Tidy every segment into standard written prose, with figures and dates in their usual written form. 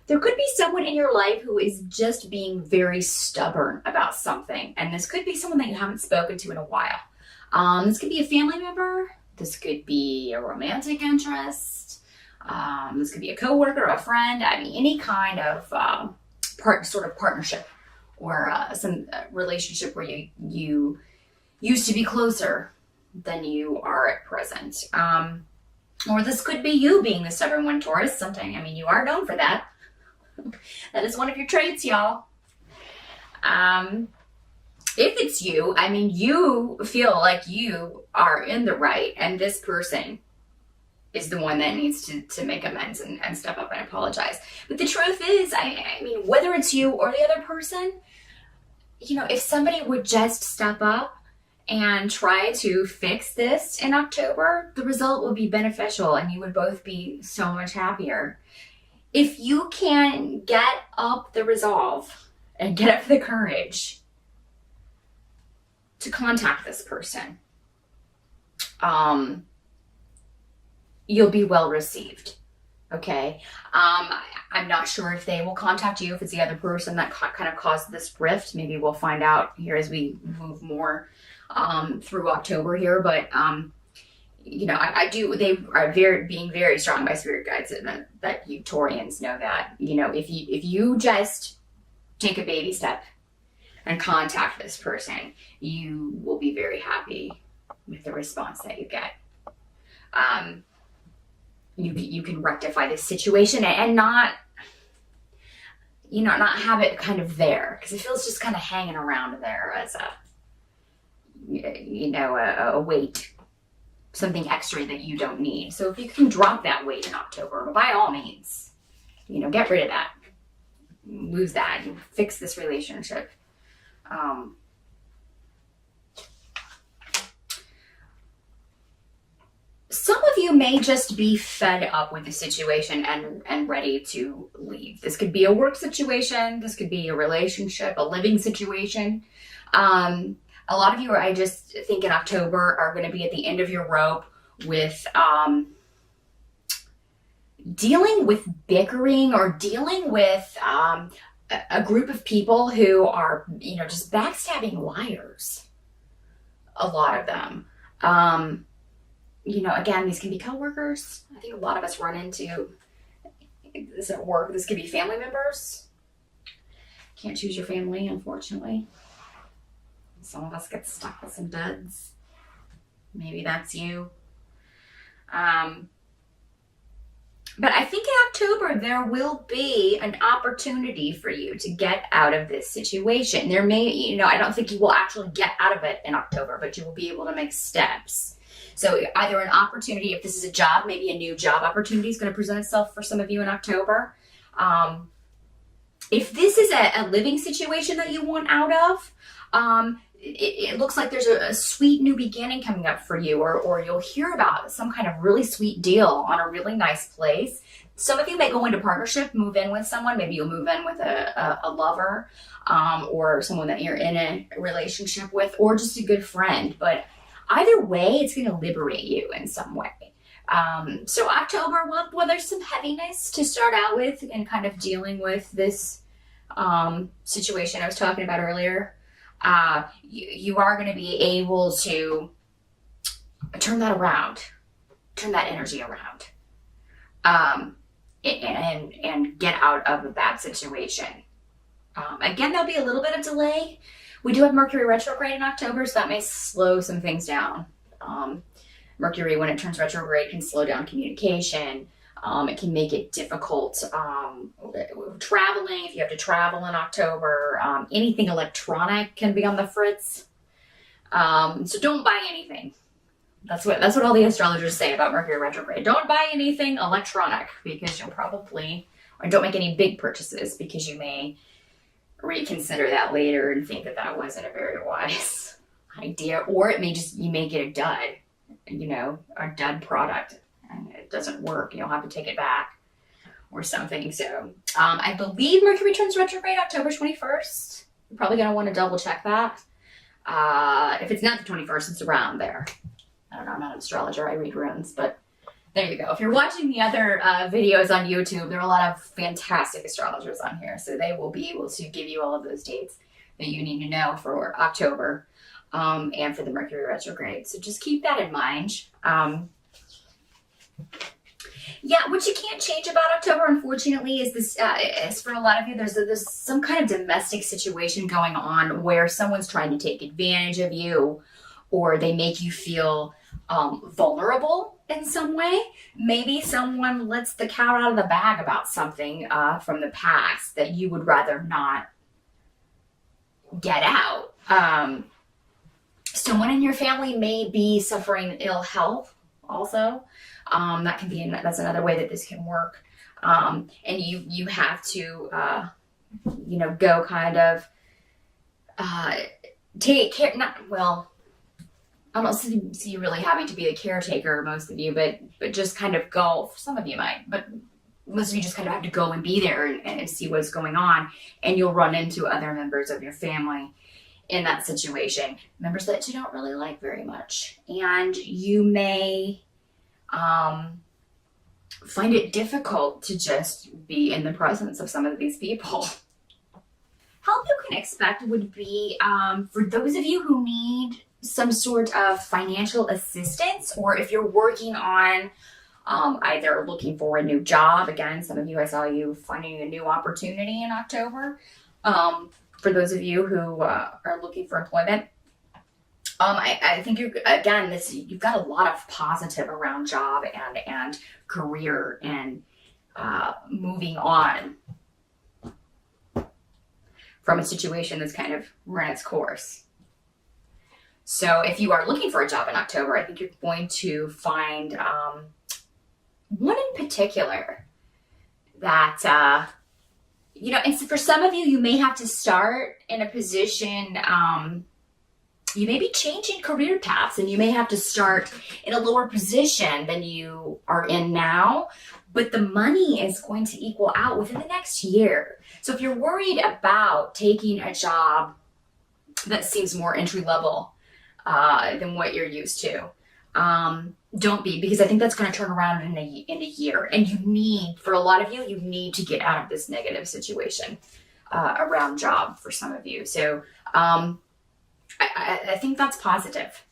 There could be someone in your life who is just being very stubborn about something. And this could be someone that you haven't spoken to in a while. This could be a family member. This could be a romantic interest. This could be a coworker, a friend. I mean, any kind of sort of partnership or some relationship where you used to be closer than you are at present. Or this could be you being the stubborn one, Taurus. Sometimes, I mean, you are known for that. That is one of your traits, y'all. If it's you, I mean, you feel like you are in the right, and this person is the one that needs to make amends and step up and apologize. But the truth is, I mean, whether it's you or the other person, you know, if somebody would just step up and try to fix this in October, the result would be beneficial and you would both be so much happier. If you can get up the resolve and get up the courage to contact this person, you'll be well received. Okay. I'm not sure if they will contact you, if it's the other person that kind of caused this rift. Maybe we'll find out here as we move more through October here. But you know, they are being very strong by spirit guides that you Taurians know that, you know, if you just take a baby step and contact this person, you will be very happy with the response that you get. You can rectify this situation and not, you know, not have it kind of there, because it feels just kind of hanging around there as a weight, something extra that you don't need. So if you can drop that weight in October, by all means, you know, get rid of that, lose that, and fix this relationship. Some of you may just be fed up with the situation and ready to leave. This could be a work situation. This could be a relationship, a living situation. A lot of you, I just think in October, are going to be at the end of your rope with dealing with bickering or dealing with a group of people who are, you know, just backstabbing liars. A lot of them. You know, again, these can be coworkers. I think a lot of us run into this at work. This could be family members. Can't choose your family, unfortunately. Some of us get stuck with some duds. Maybe that's you. But I think in October, there will be an opportunity for you to get out of this situation. There may, you know, I don't think you will actually get out of it in October, but you will be able to make steps. So either an opportunity, if this is a job, maybe a new job opportunity is going to present itself for some of you in October. If this is a living situation that you want out of, it looks like there's a sweet new beginning coming up for you, or you'll hear about some kind of really sweet deal on a really nice place. Some of you may go into partnership, move in with someone. Maybe you'll move in with a lover, or someone that you're in a relationship with, or just a good friend. But either way, it's going to liberate you in some way. So October, well, there's some heaviness to start out with and kind of dealing with this situation I was talking about earlier. You are going to be able to turn that around, turn that energy around, and get out of a bad situation. Again, there'll be a little bit of delay. We do have Mercury retrograde in October, so that may slow some things down. Mercury, when it turns retrograde, can slow down communication. It can make it difficult traveling, if you have to travel in October. Anything electronic can be on the fritz. So don't buy anything. That's what all the astrologers say about Mercury retrograde. Don't buy anything electronic, because you'll probably, or don't make any big purchases, because you may reconsider that later and think that wasn't a very wise idea. Or it may you may get a dud, a dud product, and it doesn't work. You'll have to take it back or something. So I believe Mercury turns retrograde October 21st. You're probably going to want to double check that. If it's not the 21st, it's around there. I don't know, I'm not an astrologer, I read runes, but There you go. If you're watching the other videos on YouTube, there are a lot of fantastic astrologers on here. So they will be able to give you all of those dates that you need to know for October and for the Mercury retrograde. So just keep that in mind. Yeah, what you can't change about October, unfortunately, is this. Is for a lot of you, there's some kind of domestic situation going on where someone's trying to take advantage of you, or they make you feel vulnerable in some way. Maybe someone lets the cat out of the bag about something from the past that you would rather not get out. Someone in your family may be suffering ill health also. That's another way that this can work. And you have to, go kind of, take care, I don't see you really having to be the caretaker, most of you, but just kind of go, some of you might, but most of you just kind of have to go and be there and see what's going on. And you'll run into other members of your family in that situation, members that you don't really like very much. And you may find it difficult to just be in the presence of some of these people. Help you can expect would be for those of you who need some sort of financial assistance, or if you're working on either looking for a new job. Again, some of you, I saw you finding a new opportunity in October. For those of you who are looking for employment, I think you've got a lot of positive around job and career and moving on from a situation that's kind of run its course. So if you are looking for a job in October, I think you're going to find one in particular that, and for some of you, you may have to start in a position, you may be changing career paths and you may have to start in a lower position than you are in now, but the money is going to equal out within the next year. So if you're worried about taking a job that seems more entry level than what you're used to, don't be, because I think that's going to turn around in a year. And for a lot of you, you need to get out of this negative situation around job for some of you. So I think that's positive.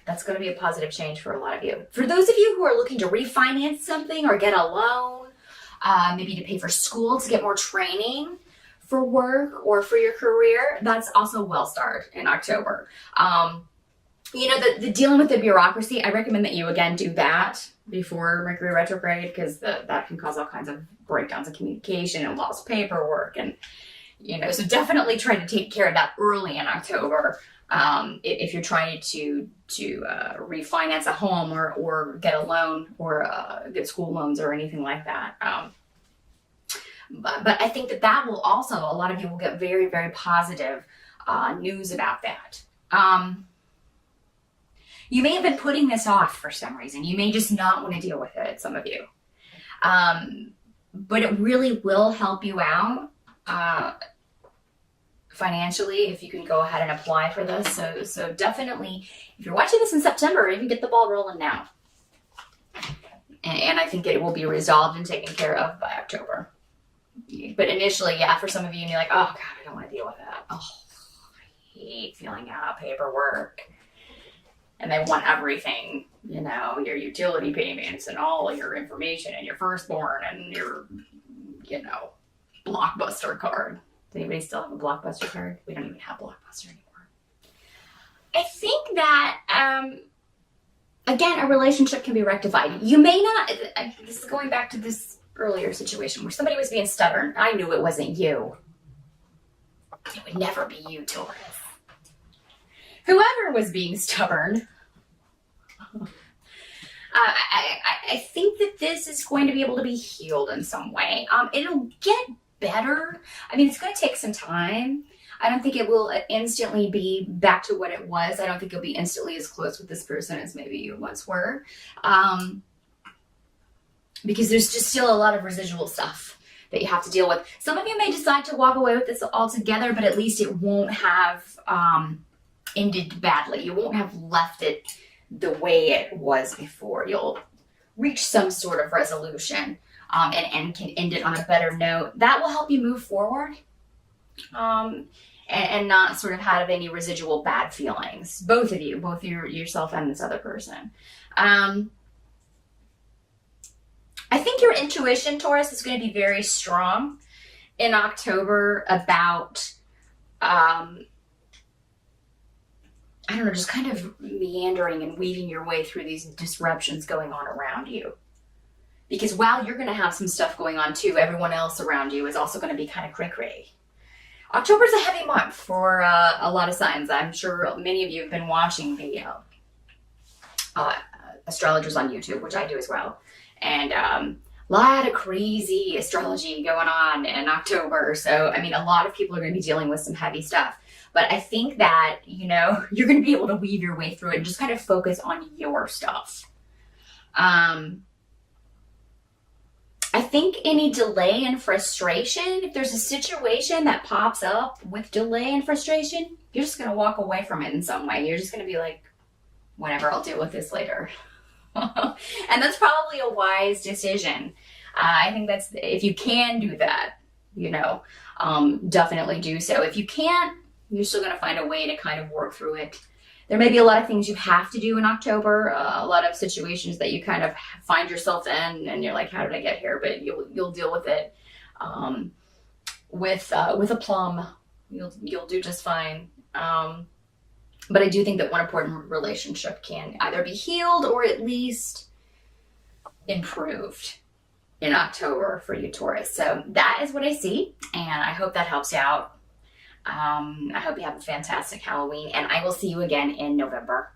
That's going to be a positive change for a lot of you. For those of you who are looking to refinance something or get a loan, maybe to pay for school, to get more training for work or for your career, that's also well started in October. The dealing with the bureaucracy, I recommend that you again do that before Mercury retrograde, because that can cause all kinds of breakdowns in communication and lost paperwork, and so definitely try to take care of that early in October. If you're trying to refinance a home or get a loan or get school loans or anything like that. But I think that will also, a lot of you will get very, very positive news about that. You may have been putting this off for some reason. You may just not want to deal with it, some of you. But it really will help you out financially if you can go ahead and apply for this. So definitely, if you're watching this in September, even get the ball rolling now. And I think it will be resolved and taken care of by October. But initially, for some of you, you're like, oh God, I don't want to deal with that. Oh, I hate filling out paperwork. And they want everything, your utility payments and all your information and your firstborn and your, Blockbuster card. Does anybody still have a Blockbuster card? We don't even have Blockbuster anymore. I think that, again, a relationship can be rectified. You may not, this is going back to this earlier situation where somebody was being stubborn. I knew it wasn't you. It would never be you, Taurus. Whoever was being stubborn, I think that this is going to be able to be healed in some way. It'll get better. I mean, it's going to take some time. I don't think it will instantly be back to what it was. I don't think you'll be instantly as close with this person as maybe you once were. Because there's just still a lot of residual stuff that you have to deal with. Some of you may decide to walk away with this altogether, but at least it won't have ended badly. You won't have left it the way it was before. You'll reach some sort of resolution, and can end it on a better note. That will help you move forward, and not sort of have any residual bad feelings. Both of you, both yourself and this other person. I think your intuition, Taurus, is going to be very strong in October about, I don't know, just kind of meandering and weaving your way through these disruptions going on around you. Because while you're going to have some stuff going on too, everyone else around you is also going to be kind of cray-cray. October's a heavy month for a lot of signs. I'm sure many of you have been watching the astrologers on YouTube, which I do as well. And a lot of crazy astrology going on in October. So, I mean, a lot of people are going to be dealing with some heavy stuff. But I think that, you know, you're going to be able to weave your way through it and just kind of focus on your stuff. I think any delay and frustration, if there's a situation that pops up with delay and frustration, you're just going to walk away from it in some way. You're just going to be like, whatever, I'll deal with this later. And that's probably a wise decision. I think that's, if you can do that, you know, definitely do so. If you can't, you're still going to find a way to kind of work through it. There may be a lot of things you have to do in October, a lot of situations that you kind of find yourself in, and you're like, how did I get here? But you'll deal with it with aplomb. You'll do just fine. But I do think that one important relationship can either be healed or at least improved in October for you, Taurus. So that is what I see, and I hope that helps you out. I hope you have a fantastic Halloween, and I will see you again in November.